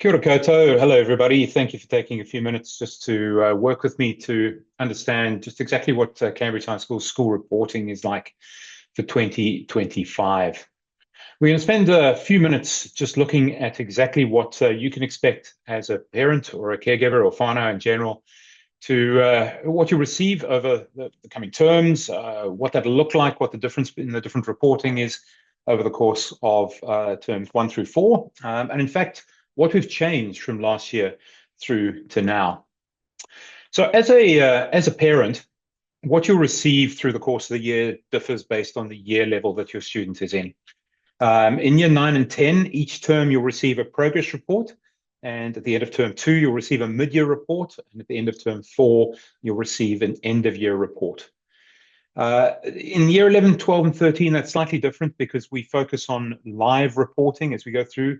Kia ora koutou. Hello, everybody. Thank you for taking a few minutes just to work with me to understand just exactly what Cambridge High school reporting is like for 2025. We're going to spend a few minutes just looking at exactly what you can expect as a parent or a caregiver or whaanau in general to what you receive over the coming terms, what that'll look like, what the difference in the different reporting is over the course of terms 1 through 4. And in fact, what we've changed from last year through to now. So as a parent, what you'll receive through the course of the year differs based on the year level that your student is in. In year 9 and 10, each term you'll receive a progress report. And at the end of term 2, you'll receive a mid-year report. And at the end of term 4, you'll receive an end-of-year report. In year 11, 12, and 13, that's slightly different because we focus on live reporting as we go through.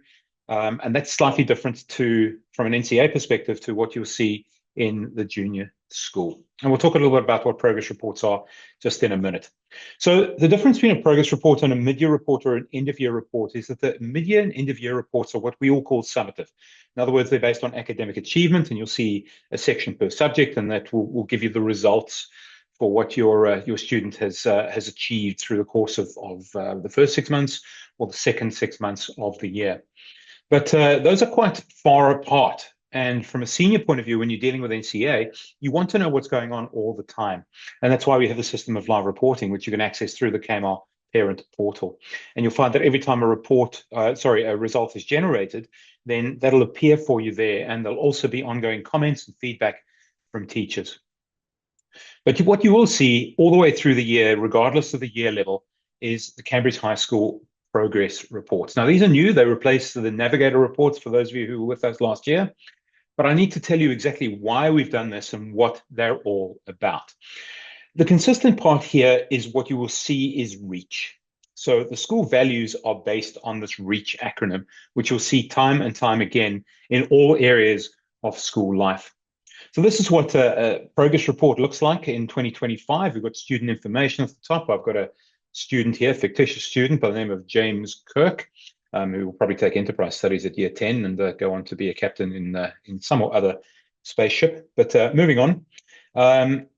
And that's slightly different from an NCA perspective to what you'll see in the junior school. And we'll talk a little bit about what progress reports are just in a minute. So the difference between a progress report and a mid-year report or an end-of-year report is that the mid-year and end-of-year reports are what we all call summative. In other words, they're based on academic achievement, and you'll see a section per subject, and that will give you the results for what your student has achieved through the course of the first 6 months or the second 6 months of the year. But those are quite far apart. And from a senior point of view, when you're dealing with NCA, you want to know what's going on all the time. And that's why we have the system of live reporting, which you can access through the KMR parent portal. And you'll find that every time a result is generated, then that'll appear for you there. And there'll also be ongoing comments and feedback from teachers. But what you will see all the way through the year, regardless of the year level, is the Cambridge High School progress reports. Now, these are new. They replace the Navigator reports for those of you who were with us last year. But I need to tell you exactly why we've done this and what they're all about. The consistent part here is what you will see is REACH. So the school values are based on this REACH acronym, which you'll see time and time again in all areas of school life. So this is what a progress report looks like in 2025. We've got student information at the top. I've got a student here, fictitious student by the name of James Kirk, who will probably take enterprise studies at year 10 and go on to be a captain in some or other spaceship. But moving on,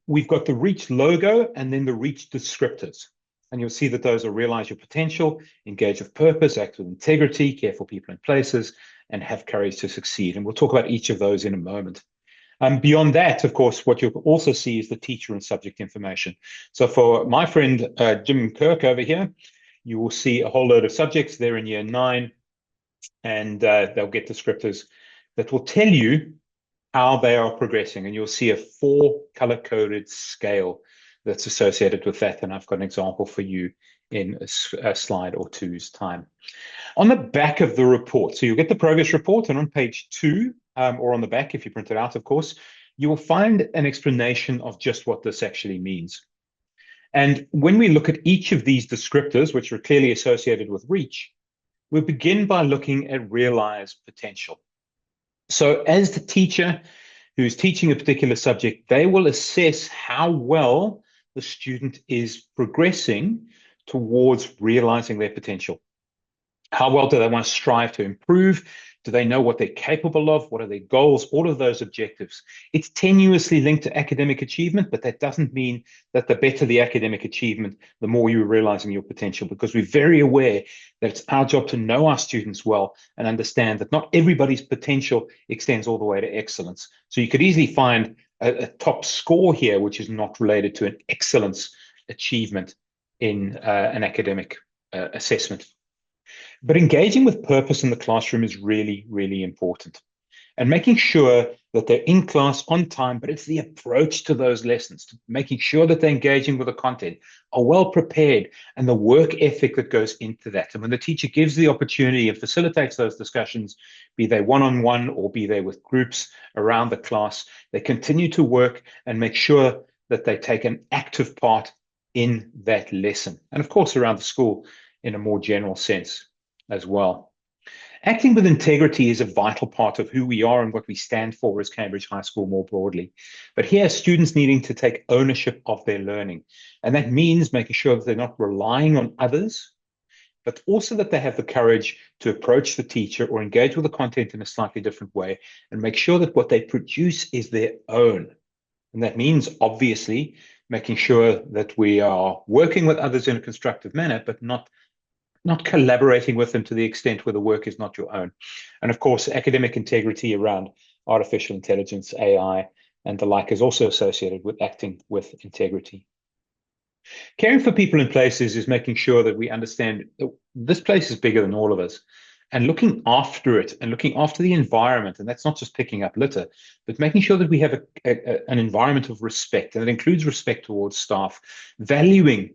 we've got the REACH logo and then the REACH descriptors. And you'll see that those are realize your potential, engage with purpose, act with integrity, care for people and places, and have courage to succeed. And we'll talk about each of those in a moment. Beyond that, of course, what you'll also see is the teacher and subject information. So for my friend Jim Kirk over here, you will see a whole load of subjects there in year 9, and they'll get descriptors that will tell you how they are progressing. And you'll see a 4 color-coded scale that's associated with that. And I've got an example for you in a slide or two's time. On the back of the report, so you'll get the progress report, and on page 2, or on the back, if you print it out, of course, you will find an explanation of just what this actually means. And when we look at each of these descriptors, which are clearly associated with REACH, we begin by looking at realized potential. So as the teacher who's teaching a particular subject, they will assess how well the student is progressing towards realizing their potential. How well do they want to strive to improve? Do they know what they're capable of? What are their goals? All of those objectives. It's tenuously linked to academic achievement, but that doesn't mean that the better the academic achievement, the more you're realizing your potential, because we're very aware that it's our job to know our students well and understand that not everybody's potential extends all the way to excellence. So you could easily find a top score here, which is not related to an excellence achievement in an academic assessment. But engaging with purpose in the classroom is really, really important. And making sure that they're in class on time, but it's the approach to those lessons, making sure that they're engaging with the content, are well prepared, and the work ethic that goes into that. And when the teacher gives the opportunity and facilitates those discussions, be they one-on-one or be they with groups around the class, they continue to work and make sure that they take an active part in that lesson. And of course, around the school in a more general sense as well. Acting with integrity is a vital part of who we are and what we stand for as Cambridge High School more broadly. But here, students needing to take ownership of their learning. And that means making sure that they're not relying on others, but also that they have the courage to approach the teacher or engage with the content in a slightly different way and make sure that what they produce is their own. And that means, obviously, making sure that we are working with others in a constructive manner, but not collaborating with them to the extent where the work is not your own. And of course, academic integrity around artificial intelligence, AI, and the like is also associated with acting with integrity. Caring for people and places is making sure that we understand that this place is bigger than all of us and looking after it and looking after the environment. And that's not just picking up litter, but making sure that we have an environment of respect. And it includes respect towards staff, valuing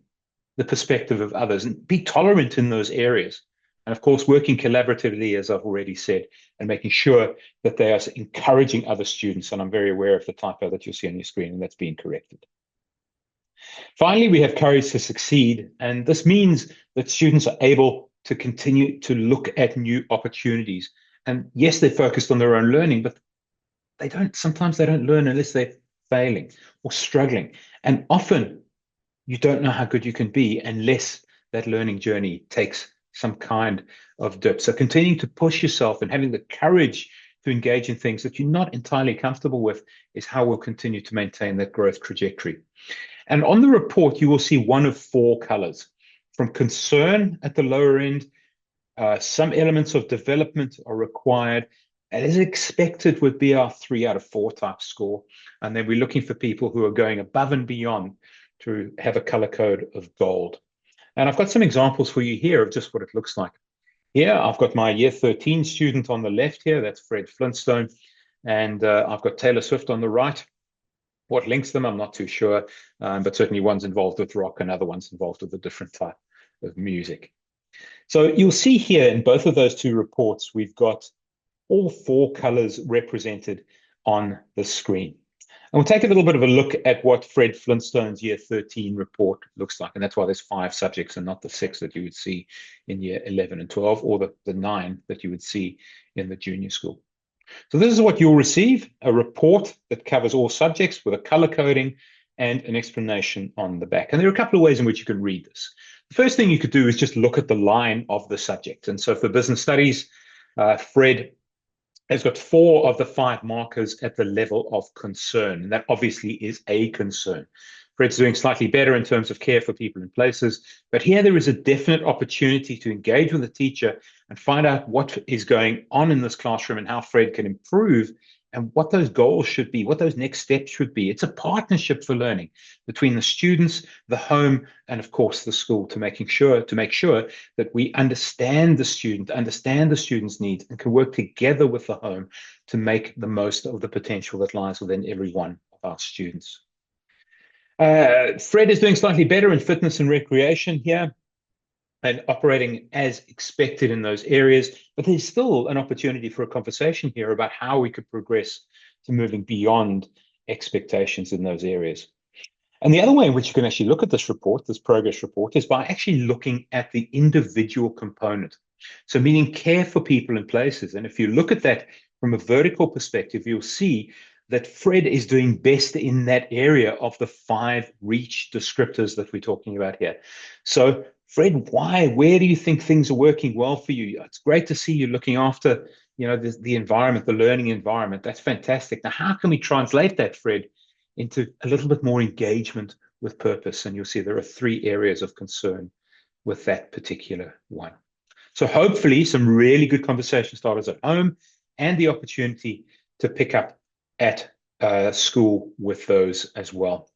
the perspective of others, and be tolerant in those areas. And of course, working collaboratively, as I've already said, and making sure that they are encouraging other students. And I'm very aware of the typo that you'll see on your screen, and that's being corrected. Finally, we have courage to succeed. And this means that students are able to continue to look at new opportunities. And yes, they're focused on their own learning, but sometimes they don't learn unless they're failing or struggling. And often you don't know how good you can be unless that learning journey takes some kind of dip. So continuing to push yourself and having the courage to engage in things that you're not entirely comfortable with is how we'll continue to maintain that growth trajectory. And on the report, you will see one of 4 colors. From concern at the lower end, some elements of development are required. And as expected would be our 3 out of 4 type score. And then we're looking for people who are going above and beyond to have a color code of gold. And I've got some examples for you here of just what it looks like. Here, I've got my year 13 student on the left here. That's Fred Flintstone. And I've got Taylor Swift on the right. What links them, I'm not too sure, but certainly one's involved with rock and other one's involved with a different type of music. So you'll see here in both of those 2 reports, we've got all 4 colors represented on the screen. And we'll take a little bit of a look at what Fred Flintstone's year 13 report looks like. And that's why there's 5 subjects and not the 6 that you would see in year 11 and 12, or the 9 that you would see in the junior school. So this is what you'll receive, a report that covers all subjects with a color coding and an explanation on the back. And there are a couple of ways in which you can read this. The first thing you could do is just look at the line of the subject. And so for business studies, Fred has got 4 of the 5 markers at the level of concern. And that obviously is a concern. Fred's doing slightly better in terms of care for people and places, but here there is a definite opportunity to engage with the teacher and find out what is going on in this classroom and how Fred can improve and what those goals should be, what those next steps should be. It's a partnership for learning between the students, the home, and of course the school to make sure that we understand the student, understand the student's needs, and can work together with the home to make the most of the potential that lies within every one of our students. Fred is doing slightly better in fitness and recreation here and operating as expected in those areas, but there's still an opportunity for a conversation here about how we could progress to moving beyond expectations in those areas. And the other way in which you can actually look at this report, this progress report, is by actually looking at the individual component. So meaning care for people and places. And if you look at that from a vertical perspective, you'll see that Fred is doing best in that area of the 5 reach descriptors that we're talking about here. So Fred, where do you think things are working well for you? It's great to see you looking after, the environment, the learning environment. That's fantastic. Now, how can we translate that, Fred, into a little bit more engagement with purpose? And you'll see there are 3 areas of concern with that particular one. So hopefully some really good conversation starters at home and the opportunity to pick up at school with those as well.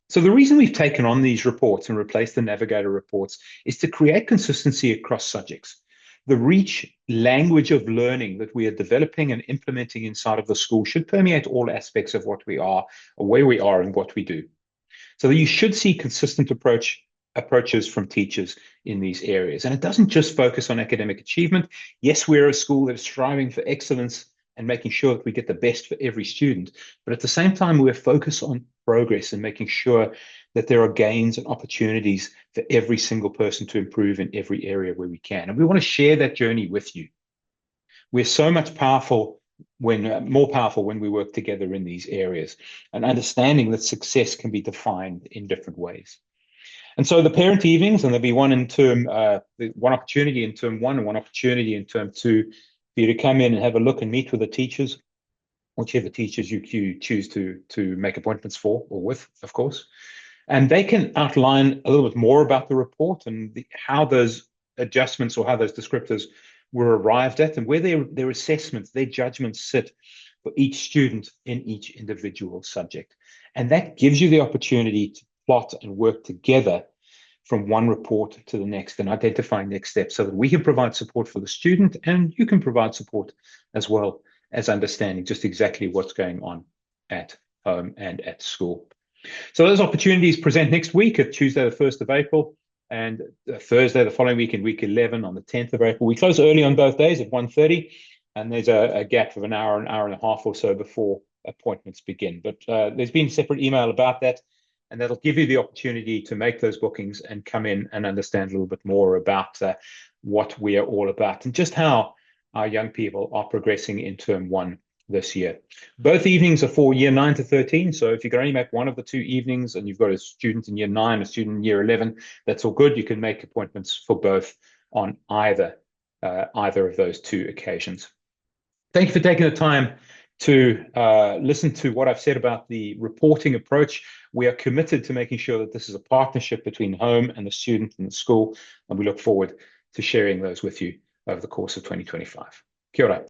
So the reason we've taken on these reports and replaced the Navigator reports is to create consistency across subjects. The reach language of learning that we are developing and implementing inside of the school should permeate all aspects of what we are, or where we are and what we do. So that you should see consistent approaches from teachers in these areas. And it doesn't just focus on academic achievement. Yes, we're a school that is striving for excellence and making sure that we get the best for every student. But at the same time, we're focused on progress and making sure that there are gains and opportunities for every single person to improve in every area where we can. And we want to share that journey with you. We're so much more powerful when we work together in these areas, and understanding that success can be defined in different ways. And so the parent evenings, and there'll be one in one opportunity in term one and one opportunity in term two for you to come in and have a look and meet with the teachers, whichever teachers you choose to make appointments for or with, of course. And they can outline a little bit more about the report and how those adjustments or how those descriptors were arrived at and where their assessments, their judgments sit for each student in each individual subject. And that gives you the opportunity to plot and work together from one report to the next and identify next steps so that we can provide support for the student and you can provide support as well as understanding just exactly what's going on at home and at school. So those opportunities present next week at Tuesday, the 1st of April, and Thursday, the following week in week 11 on the 10th of April. We close early on both days at 1:30, and there's a gap of an hour and a half or so before appointments begin. But there's been a separate email about that, and that'll give you the opportunity to make those bookings and come in and understand a little bit more about what we are all about and just how our young people are progressing in term one this year. Both evenings are for year 9 to 13. So if you can only make one of the two evenings and you've got a student in year 9, a student in year 11, that's all good. You can make appointments for both on either of those two occasions. Thank you for taking the time to listen to what I've said about the reporting approach. We are committed to making sure that this is a partnership between home and the student and the school, and we look forward to sharing those with you over the course of 2025. Kia ora.